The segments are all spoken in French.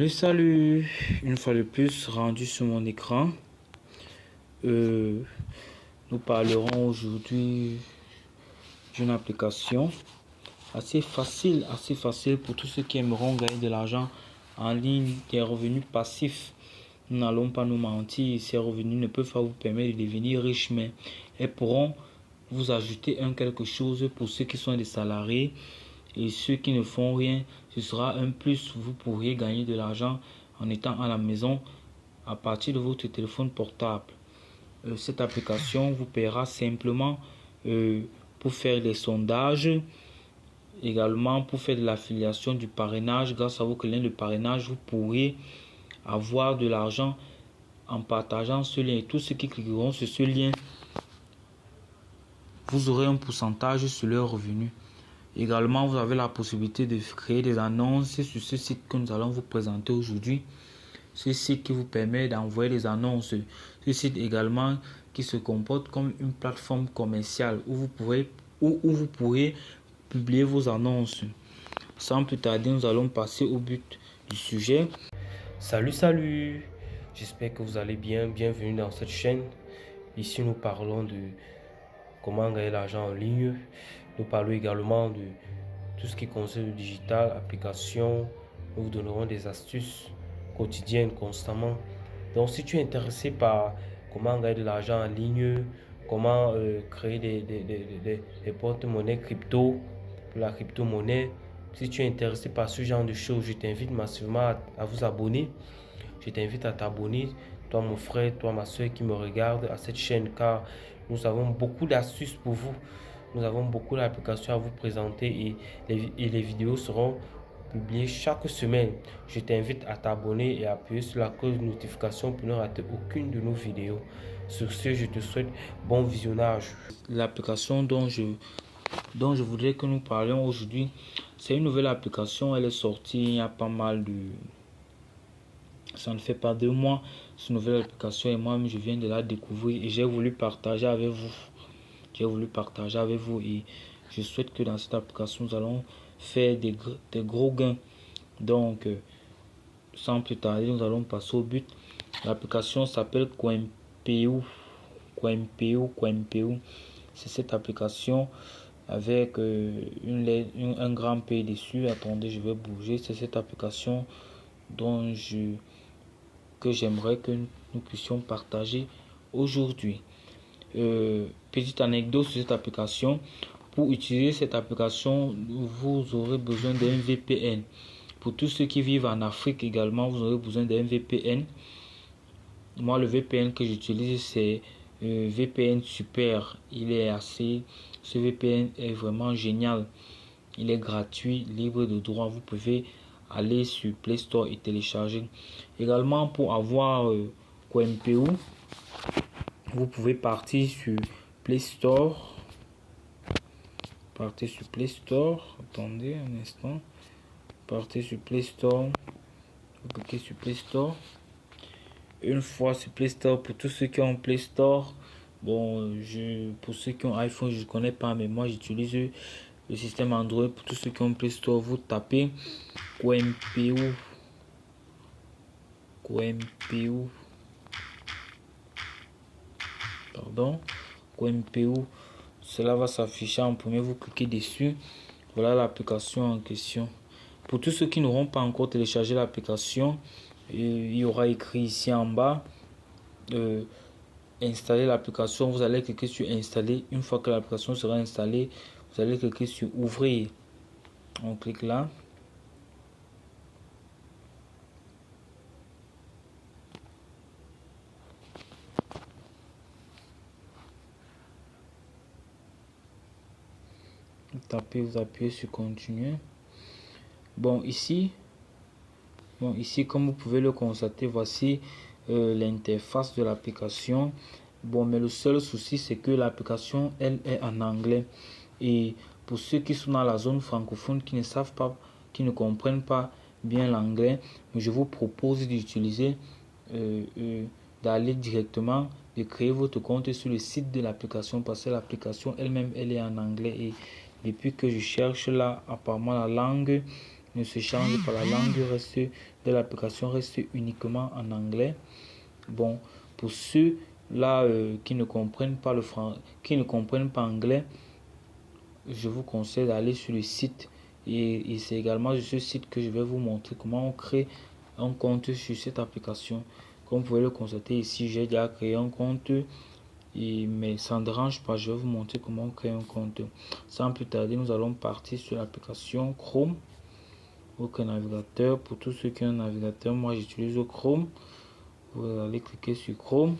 Salut, une fois de plus rendu sur mon écran. Nous parlerons aujourd'hui d'une application assez facile pour tous ceux qui aimeront gagner de l'argent en ligne, des revenus passifs. Nous n'allons pas nous mentir, ces revenus ne peuvent pas vous permettre de devenir riche, mais elles pourront vous ajouter quelque chose pour ceux qui sont des salariés. Et ceux qui ne font rien, ce sera un plus. Vous pourriez gagner de l'argent en étant à la maison à partir de votre téléphone portable. Cette application vous paiera simplement pour faire des sondages, également pour faire de l'affiliation du parrainage. Grâce à vos clients de parrainage, vous pourrez avoir de l'argent en partageant ce lien. Et tous ceux qui cliqueront sur ce lien, vous aurez un pourcentage sur leurs revenus. Également, vous avez la possibilité de créer des annonces sur ce site que nous allons vous présenter aujourd'hui. Ce site qui vous permet d'envoyer des annonces. Ce site également qui se comporte comme une plateforme commerciale où vous pourrez publier vos annonces. Sans plus tarder, nous allons passer au but du sujet. Salut, j'espère que vous allez bien. Bienvenue dans cette chaîne. Ici, nous parlons de comment gagner l'argent en ligne. Nous parlons également de tout ce qui concerne le digital, application. Nous vous donnerons des astuces quotidiennes constamment. Donc, si tu es intéressé par comment gagner de l'argent en ligne, comment créer des porte-monnaies crypto, la crypto-monnaie, si tu es intéressé par ce genre de choses, je t'invite massivement à vous abonner. Je t'invite à t'abonner, toi mon frère, toi ma soeur qui me regarde à cette chaîne, car nous avons beaucoup d'astuces pour vous. Nous avons beaucoup d'applications à vous présenter et les vidéos seront publiées chaque semaine. Je t'invite à t'abonner et à appuyer sur la cloche de notification pour ne rater aucune de nos vidéos. Sur ce, je te souhaite bon visionnage. L'application dont je voudrais que nous parlions aujourd'hui, c'est une nouvelle application. Elle est sortie il y a pas mal de... Ça ne fait pas 2 mois, cette nouvelle application, et moi je viens de la découvrir et j'ai voulu partager avec vous. Et je souhaite que dans cette application, nous allons faire des gros gains. Donc, sans plus tarder, nous allons passer au but. L'application s'appelle Coinpeo. C'est cette application avec un grand P dessus. Attendez, je vais bouger. C'est cette application que j'aimerais que nous puissions partager aujourd'hui. Petite anecdote sur cette application. Pour utiliser cette application, vous aurez besoin d'un VPN. Pour tous ceux qui vivent en Afrique également, vous aurez besoin d'un VPN. Moi, le VPN que j'utilise, c'est VPN Super. Ce VPN est vraiment génial. Il est gratuit, libre de droit. Vous pouvez aller sur Play Store et télécharger. Également, pour avoir Coinpeo, vous pouvez partir sur Play Store. Attendez un instant. Partez sur Play Store. Vous cliquez sur Play Store. Une fois sur Play Store, pour tous ceux qui ont Play Store, pour ceux qui ont iPhone, je ne connais pas, mais moi j'utilise le système Android. Pour tous ceux qui ont Play Store, vous tapez Coinpeo. Coinpeo. Cela va s'afficher en premier, vous cliquez dessus. Voilà l'application en question. Pour tous ceux qui n'auront pas encore téléchargé l'application, il y aura écrit ici en bas installer l'application. Vous allez cliquer sur installer. Une fois que l'application sera installée, vous allez cliquer sur ouvrir. On clique là. Vous appuyez sur continuer. Ici, comme vous pouvez le constater, voici l'interface de l'application. Mais le seul souci, c'est que l'application, elle est en anglais. Et pour ceux qui sont dans la zone francophone, qui ne savent pas, qui ne comprennent pas bien l'anglais, je vous propose d'utiliser, d'aller directement, de créer votre compte sur le site de l'application, parce que l'application elle-même, elle est en anglais. Et depuis que je cherche là, apparemment la langue ne se change pas, la langue reste de l'application reste uniquement en anglais. Bon, pour ceux là qui ne comprennent pas qui ne comprennent pas anglais, je vous conseille d'aller sur le site. Et c'est également sur ce site que je vais vous montrer comment on crée un compte sur cette application. Comme vous pouvez le constater ici, j'ai déjà créé un compte. Mais ça ne dérange pas, je vais vous montrer comment on crée un compte. Sans plus tarder, nous allons partir sur l'application Chrome. Aucun navigateur. Pour tous ceux qui ont un navigateur, moi j'utilise Chrome. Vous allez cliquer sur Chrome.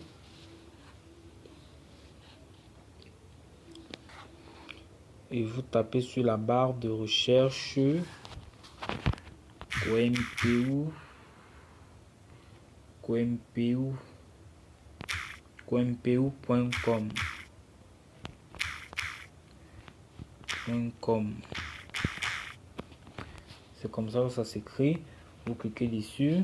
Et vous tapez sur la barre de recherche coimpu.com. C'est comme ça que ça s'écrit. Vous cliquez dessus.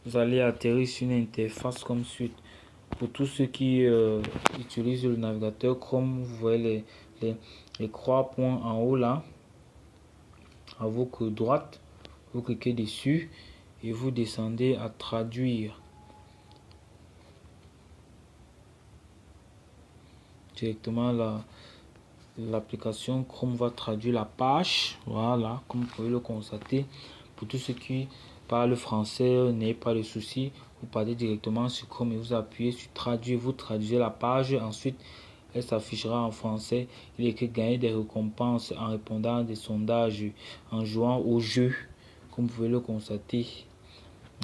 Vous allez atterrir sur une interface comme suite. Pour tous ceux qui utilisent le navigateur Chrome, vous voyez les trois points en haut là, à votre droite. Vous cliquez dessus et vous descendez à traduire. Directement l'application Chrome va traduire la page. Voilà, comme vous pouvez le constater. Pour tous ceux qui parlent français, n'ayez pas de soucis. Vous partez directement sur Chrome et vous appuyez sur traduire. Vous traduisez la page. Ensuite, elle s'affichera en français. Il est écrit gagner des récompenses en répondant à des sondages, en jouant au jeu. Comme vous pouvez le constater.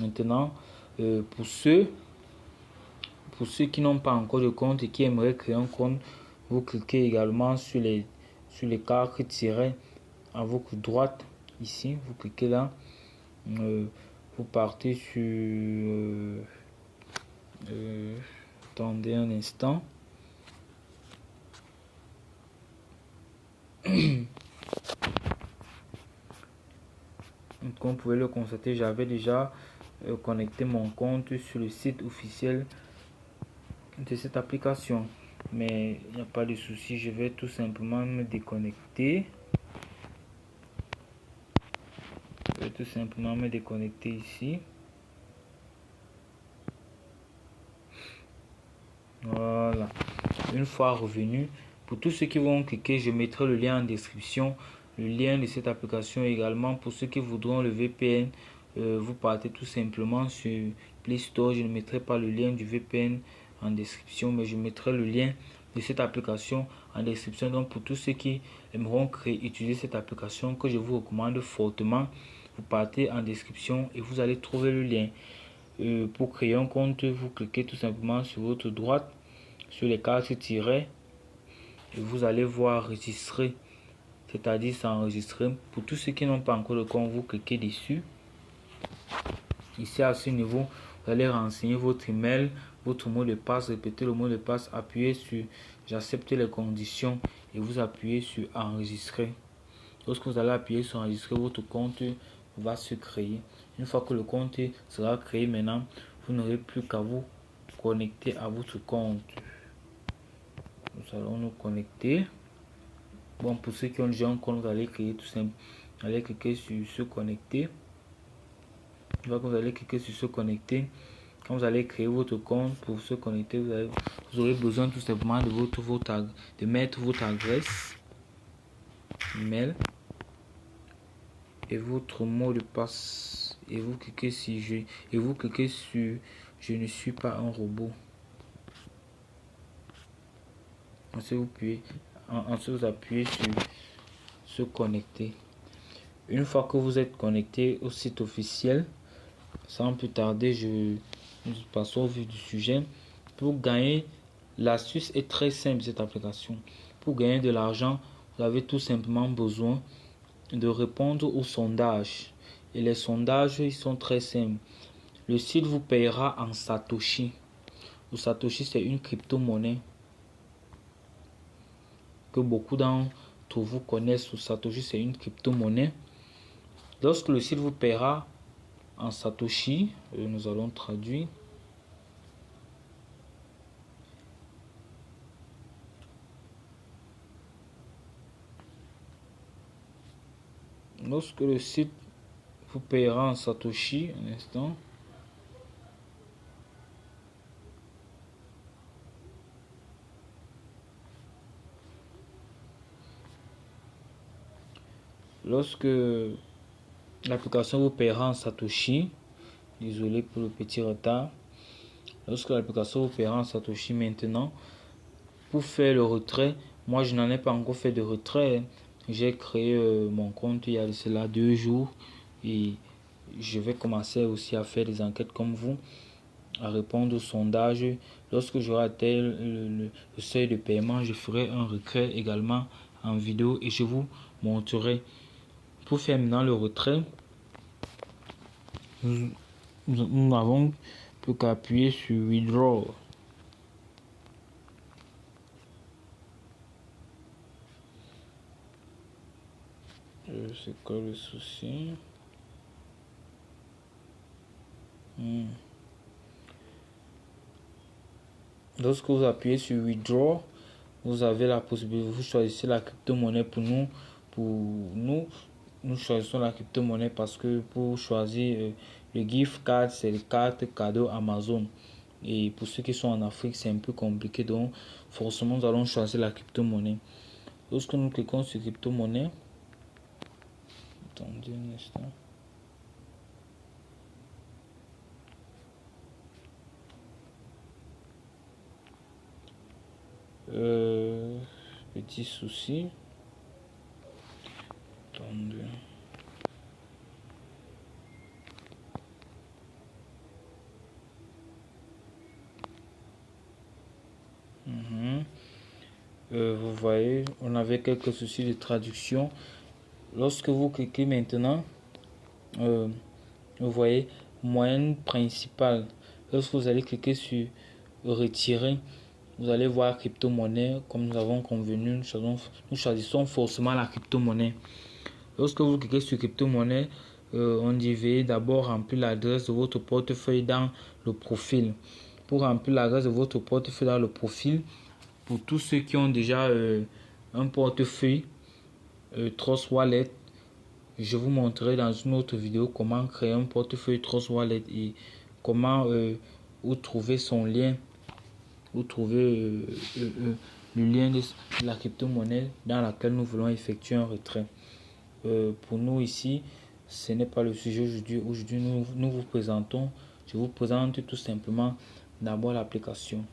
Maintenant, pour ceux qui n'ont pas encore de compte et qui aimeraient créer un compte, vous cliquez également sur les quatre tirets à votre droite. Ici, vous cliquez là. Vous partez sur... attendez un instant. Comme vous pouvez le constater, j'avais déjà connecté mon compte sur le site officiel de cette application. Mais il n'y a pas de souci, je vais tout simplement me déconnecter. Je vais tout simplement me déconnecter ici. Voilà. Une fois revenu, pour tous ceux qui vont cliquer, je mettrai le lien en description. Le lien de cette application également. Pour ceux qui voudront le VPN, vous partez tout simplement sur Play Store. Je ne mettrai pas le lien du VPN en description, mais je mettrai le lien de cette application en description. Donc pour tous ceux qui aimeront utiliser cette application, que je vous recommande fortement, vous partez en description et vous allez trouver le lien. Pour créer un compte, vous cliquez tout simplement sur votre droite, sur les quatre tirets, et vous allez voir enregistrer, c'est-à-dire s'enregistrer. Pour tous ceux qui n'ont pas encore de compte, vous cliquez dessus. Ici à ce niveau, vous allez renseigner votre email, votre mot de passe, répétez le mot de passe, appuyez sur j'accepte les conditions et vous appuyez sur enregistrer. Lorsque vous allez appuyer sur enregistrer, votre compte va se créer. Une fois que le compte sera créé, maintenant, vous n'aurez plus qu'à vous connecter à votre compte. Nous allons nous connecter. Bon, pour ceux qui ont déjà un compte, vous allez créer tout simplement. Vous allez cliquer sur se connecter. Une fois que vous allez cliquer sur se connecter, quand vous allez créer votre compte pour se connecter, vous aurez besoin tout simplement de mettre votre adresse email et votre mot de passe. Et vous cliquez sur je ne suis pas un robot. Ensuite vous appuyez sur se connecter. Une fois que vous êtes connecté au site officiel, sans plus tarder, nous passons au vif du sujet. Pour gagner, l'astuce est très simple, cette application. Pour gagner de l'argent, vous avez tout simplement besoin de répondre aux sondages. Et les sondages, ils sont très simples. Le site vous payera en Satoshi. Le Satoshi, c'est une crypto-monnaie que beaucoup d'entre vous connaissent. Le Satoshi, c'est une crypto-monnaie. Lorsque le site vous paiera en Satoshi, nous allons traduire. Lorsque le site vous payera en Satoshi, un instant. Lorsque l'application vous paiera en Satoshi, désolé pour le petit retard. Lorsque l'application vous paiera en Satoshi maintenant, pour faire le retrait, moi je n'en ai pas encore fait de retrait. J'ai créé mon compte il y a de cela 2 jours et je vais commencer aussi à faire des enquêtes comme vous, à répondre aux sondages. Lorsque j'aurai atteint le seuil de paiement, je ferai un retrait également en vidéo et je vous montrerai. Pour faire maintenant le retrait, nous n'avons plus qu'à appuyer sur Withdraw. C'est quoi le souci? Lorsque vous appuyez sur Withdraw, vous avez la possibilité, vous choisissez la crypto-monnaie pour nous. Nous choisissons la crypto-monnaie parce que pour choisir le gift card, c'est les cartes cadeaux Amazon. Et pour ceux qui sont en Afrique, c'est un peu compliqué. Donc, forcément, nous allons choisir la crypto-monnaie. Lorsque nous cliquons sur crypto-monnaie, attendez un instant. Petit souci. Attendez. Vous voyez, on avait quelques soucis de traduction. Lorsque vous cliquez maintenant, vous voyez moyenne principale. Lorsque vous allez cliquer sur retirer, vous allez voir crypto-monnaie. Comme nous avons convenu, nous choisissons forcément la crypto-monnaie. Lorsque vous cliquez sur crypto-monnaie, on dit veuillez d'abord remplir l'adresse de votre portefeuille dans le profil. Pour remplir l'adresse de votre portefeuille dans le profil, pour tous ceux qui ont déjà un portefeuille Trust Wallet, je vous montrerai dans une autre vidéo comment créer un portefeuille Trust Wallet et comment vous trouver son lien, vous trouver le lien de la crypto-monnaie dans laquelle nous voulons effectuer un retrait. Pour nous ici, ce n'est pas le sujet aujourd'hui. Aujourd'hui, nous vous présentons, je vous présente tout simplement d'abord l'application.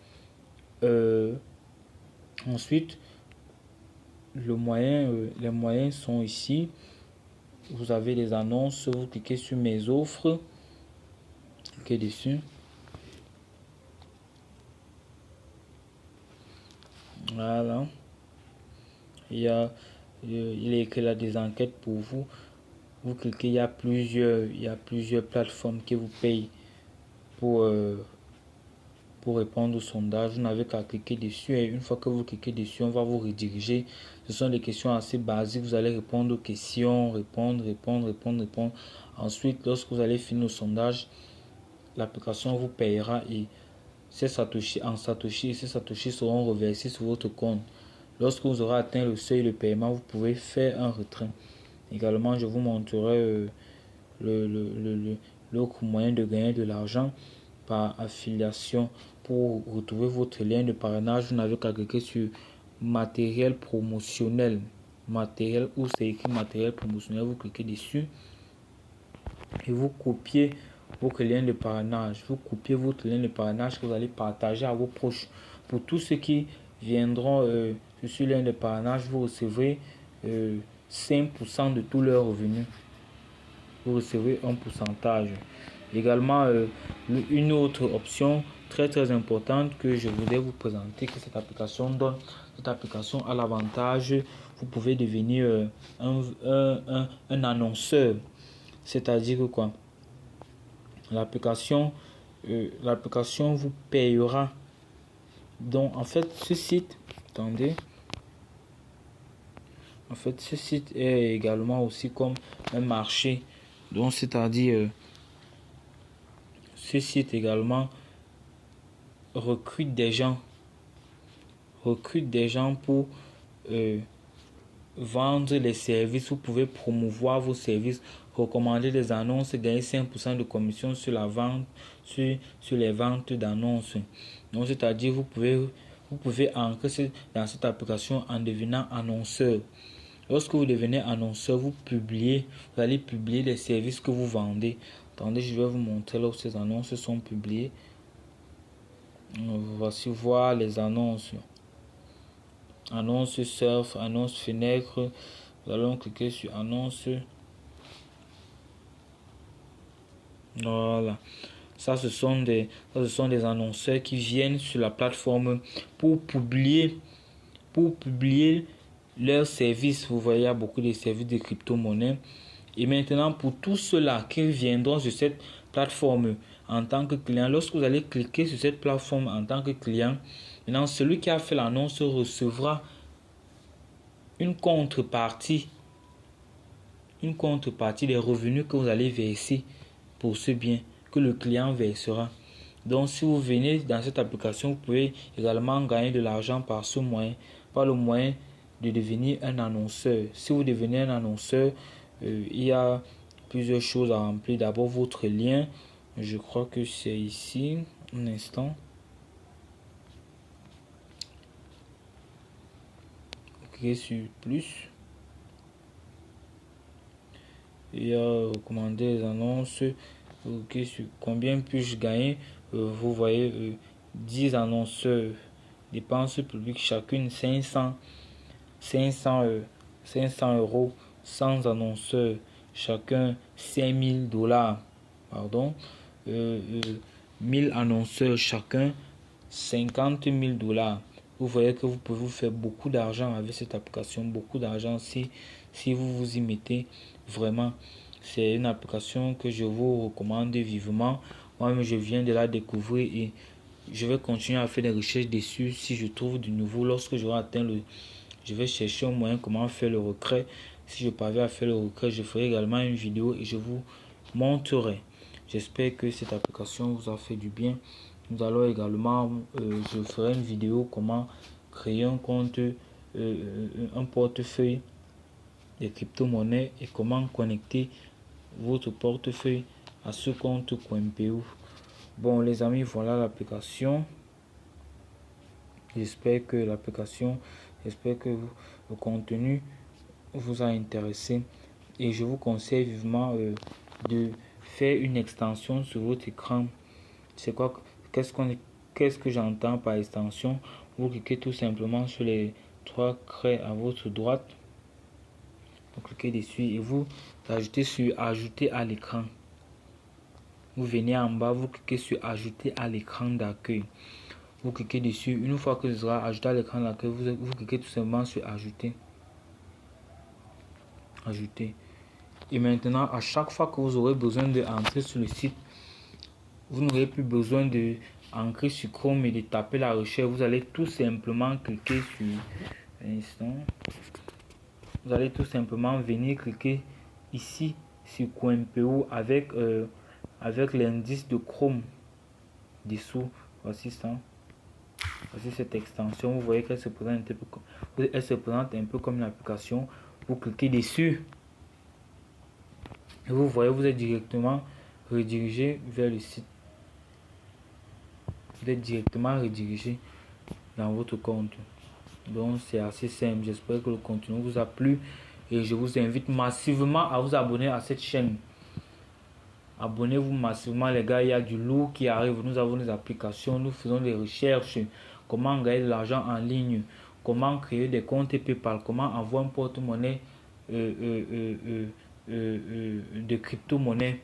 Ensuite, les moyens sont ici. Vous avez les annonces, vous cliquez sur mes offres, cliquez dessus. Voilà. Il est écrit là des enquêtes pour vous. Vous cliquez, il y a plusieurs plateformes qui vous payent pour répondre au sondage. Vous n'avez qu'à cliquer dessus et une fois que vous cliquez dessus, on va vous rediriger. Ce sont des questions assez basiques. Vous allez répondre aux questions, répondre. Ensuite, lorsque vous allez finir le sondage, l'application vous payera et ces satoshi seront reversés sur votre compte. Lorsque vous aurez atteint le seuil de paiement, vous pouvez faire un retrait. Également, je vous montrerai l'autre moyen de gagner de l'argent par affiliation. Pour retrouver votre lien de parrainage, vous n'avez qu'à cliquer sur matériel promotionnel. Matériel, où c'est écrit matériel promotionnel, vous cliquez dessus et vous copiez votre lien de parrainage. Vous copiez votre lien de parrainage que vous allez partager à vos proches. Pour tous ceux qui viendront sur ce lien de parrainage, vous recevrez 5% de tous leurs revenus. Vous recevez un pourcentage. Également, une autre option très importante que je voudrais vous présenter, que cette application donne. Cette application a l'avantage, vous pouvez devenir un annonceur. C'est-à-dire que quoi? L'application vous payera. Donc en fait ce site, attendez. En fait ce site est également aussi comme un marché. Donc c'est-à-dire ce site également recrute des gens pour vendre les services, vous pouvez promouvoir vos services, recommander des annonces, gagner 5% de commission sur la vente, sur les ventes d'annonces. Donc, c'est-à-dire, vous pouvez entrer dans cette application en devenant annonceur. Lorsque vous devenez annonceur, vous allez publier les services que vous vendez. Attendez, je vais vous montrer là où ces annonces sont publiées. Voici voir les annonces. Annonce surf, annonce fenêtre. Nous allons cliquer sur annonce. Voilà. Ça, ce sont des annonceurs qui viennent sur la plateforme pour publier leurs services. Vous voyez, il y a beaucoup de services de crypto-monnaie. Et maintenant, pour tous ceux-là qui viendront sur cette plateforme en tant que client, lorsque vous allez cliquer sur cette plateforme en tant que client, maintenant, celui qui a fait l'annonce recevra une contrepartie des revenus que vous allez verser pour ce bien que le client versera. Donc, si vous venez dans cette application, vous pouvez également gagner de l'argent par ce moyen, par le moyen de devenir un annonceur. Si vous devenez un annonceur, il y a plusieurs choses à remplir. D'abord, votre lien. Je crois que c'est ici. Un instant. Cliquez sur plus. Il y a recommander les annonces. Cliquez sur combien puis-je gagner. Vous voyez 10 annonceurs. Dépenses publiques chacune 500 euros. 100 annonceurs chacun $5000. Pardon. 1000 annonceurs chacun $50 000. Vous voyez que vous pouvez vous faire beaucoup d'argent avec cette application, beaucoup d'argent si vous vous y mettez vraiment. C'est une application que je vous recommande vivement. Moi-même, je viens de la découvrir et je vais continuer à faire des recherches dessus. Si je trouve du nouveau, lorsque j'aurai atteint je vais chercher un moyen comment faire le retrait. Si je parviens à faire le retrait, je ferai également une vidéo et je vous montrerai. J'espère que cette application vous a fait du bien. Nous allons également, je ferai une vidéo comment créer un compte, un portefeuille de crypto-monnaies et comment connecter votre portefeuille à ce compte Coinpeo. Bon les amis, voilà l'application. J'espère que le contenu vous a intéressé et je vous conseille vivement de faire une extension sur votre écran. C'est quoi? Qu'est-ce que j'entends par extension? Vous cliquez tout simplement sur les 3 traits à votre droite. Vous cliquez dessus et vous ajoutez sur ajouter à l'écran. Vous venez en bas, vous cliquez sur ajouter à l'écran d'accueil. Vous cliquez dessus. Une fois que ce sera ajouté à l'écran d'accueil, vous cliquez tout simplement sur ajouter. Et maintenant, à chaque fois que vous aurez besoin d'entrer sur le site, vous n'aurez plus besoin de entrer sur Chrome et de taper la recherche. Vous allez tout simplement cliquer sur vous allez tout simplement venir cliquer ici sur Coinpeo avec l'indice de Chrome dessous. Voici ça. Voici cette extension. Vous voyez qu'elle se présente un peu comme une application. Vous cliquez dessus et vous voyez, vous êtes directement redirigé vers le site. Vous êtes directement redirigé dans votre compte. Donc c'est assez simple. J'espère que le contenu vous a plu et je vous invite massivement à vous abonner à cette chaîne. Abonnez-vous massivement les gars, il y a du lourd qui arrive. Nous avons des applications, nous faisons des recherches, comment gagner de l'argent en ligne, comment créer des comptes PayPal, comment avoir un porte-monnaie de crypto-monnaie.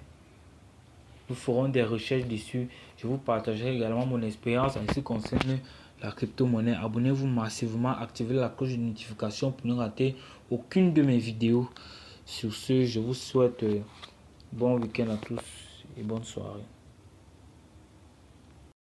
Nous ferons des recherches dessus. Je vous partagerai également mon expérience en ce qui concerne la crypto-monnaie. Abonnez-vous massivement, activez la cloche de notification pour ne rater aucune de mes vidéos. Sur ce, je vous souhaite bon week-end à tous et bonne soirée.